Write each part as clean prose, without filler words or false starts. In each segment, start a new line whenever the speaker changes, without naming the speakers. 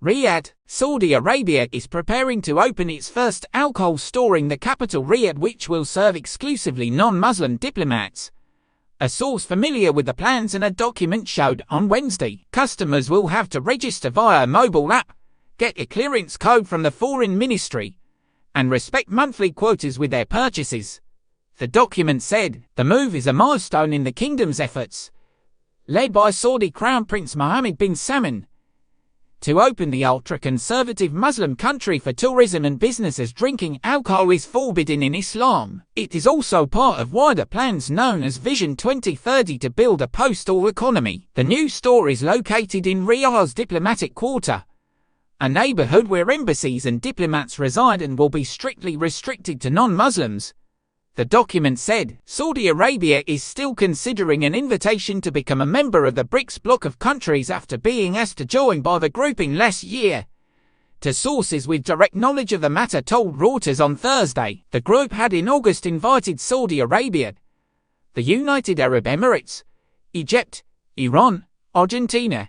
Riyadh, Saudi Arabia is preparing to open its first alcohol store in the capital Riyadh, which will serve exclusively non-Muslim diplomats. A source familiar with the plans and a document showed on Wednesday. Customers will have to register via a mobile app, get a clearance code from the Foreign Ministry, and respect monthly quotas with their purchases. The document said, the move is a milestone in the kingdom's efforts, led by Saudi Crown Prince Mohammed bin Salman, to open the ultra-conservative Muslim country for tourism and business, as drinking alcohol is forbidden in Islam. It is also part of wider plans known as Vision 2030 to build a post-oil economy. The new store is located in Riyadh's diplomatic quarter, a neighborhood where embassies and diplomats reside, and will be strictly restricted to non-Muslims. The document said, Saudi Arabia is still considering an invitation to become a member of the BRICS bloc of countries after being asked to join by the grouping last year. To sources with direct knowledge of the matter told Reuters on Thursday, the group had in August invited Saudi Arabia, the United Arab Emirates, Egypt, Iran, Argentina,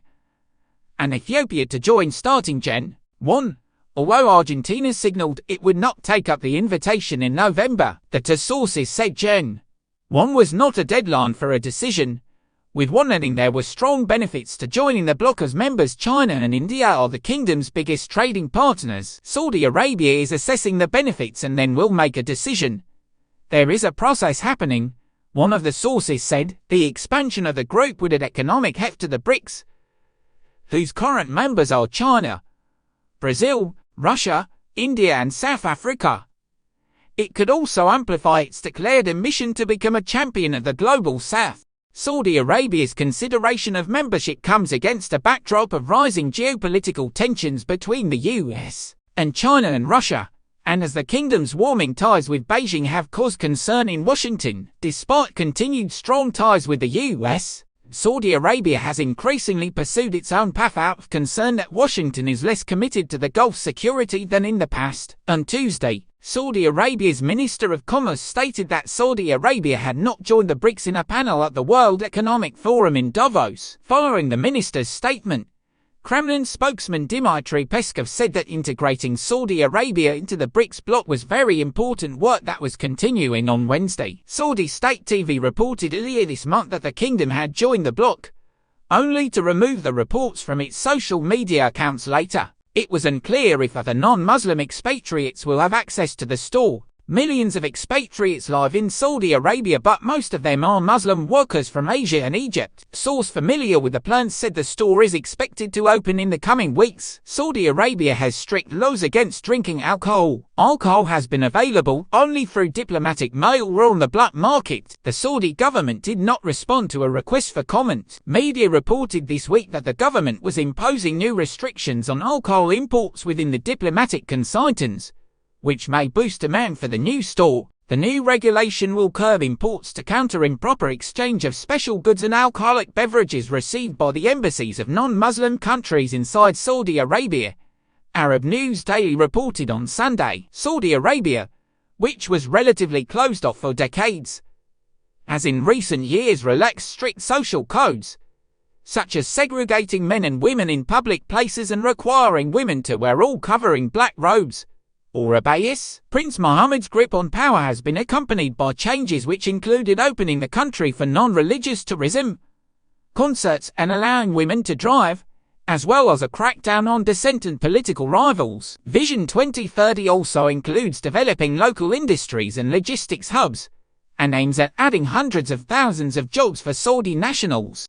and Ethiopia to join starting Jan. 1. Although Argentina signaled it would not take up the invitation in November, the two sources said Jan. 1 was not a deadline for a decision, with one adding there were strong benefits to joining the bloc as members. China and India are the kingdom's biggest trading partners. Saudi Arabia is assessing the benefits and then will make a decision. There is a process happening, one of the sources said. The expansion of the group would add economic heft to the BRICS, whose current members are China, Brazil, Russia, India and South Africa. It could also amplify its declared ambition to become a champion of the global South. Saudi Arabia's consideration of membership comes against a backdrop of rising geopolitical tensions between the US and China and Russia, and as the kingdom's warming ties with Beijing have caused concern in Washington. Despite continued strong ties with the US, Saudi Arabia has increasingly pursued its own path out of concern that Washington is less committed to the Gulf's security than in the past. On Tuesday, Saudi Arabia's Minister of Commerce stated that Saudi Arabia had not joined the BRICS in a panel at the World Economic Forum in Davos. Following the minister's statement, Kremlin spokesman Dmitry Peskov said that integrating Saudi Arabia into the BRICS bloc was very important work that was continuing. On Wednesday, Saudi state TV reported earlier this month that the kingdom had joined the bloc, only to remove the reports from its social media accounts later. It was unclear if other non-Muslim expatriates will have access to the store. Millions of expatriates live in Saudi Arabia, but most of them are Muslim workers from Asia and Egypt. Source familiar with the plans said the store is expected to open in the coming weeks. Saudi Arabia has strict laws against drinking alcohol. Alcohol has been available only through diplomatic mail or on the black market. The Saudi government did not respond to a request for comment. Media reported this week that the government was imposing new restrictions on alcohol imports within the diplomatic consignations, which may boost demand for the new store. The new regulation will curb imports to counter improper exchange of special goods and alcoholic beverages received by the embassies of non-Muslim countries inside Saudi Arabia. Arab News Daily reported on Sunday, Saudi Arabia, which was relatively closed off for decades, has in recent years relaxed strict social codes, such as segregating men and women in public places and requiring women to wear all-covering black robes, or abayas. Prince Mohammed's grip on power has been accompanied by changes which included opening the country for non-religious tourism, concerts and allowing women to drive, as well as a crackdown on dissent and political rivals. Vision 2030 also includes developing local industries and logistics hubs, and aims at adding hundreds of thousands of jobs for Saudi nationals.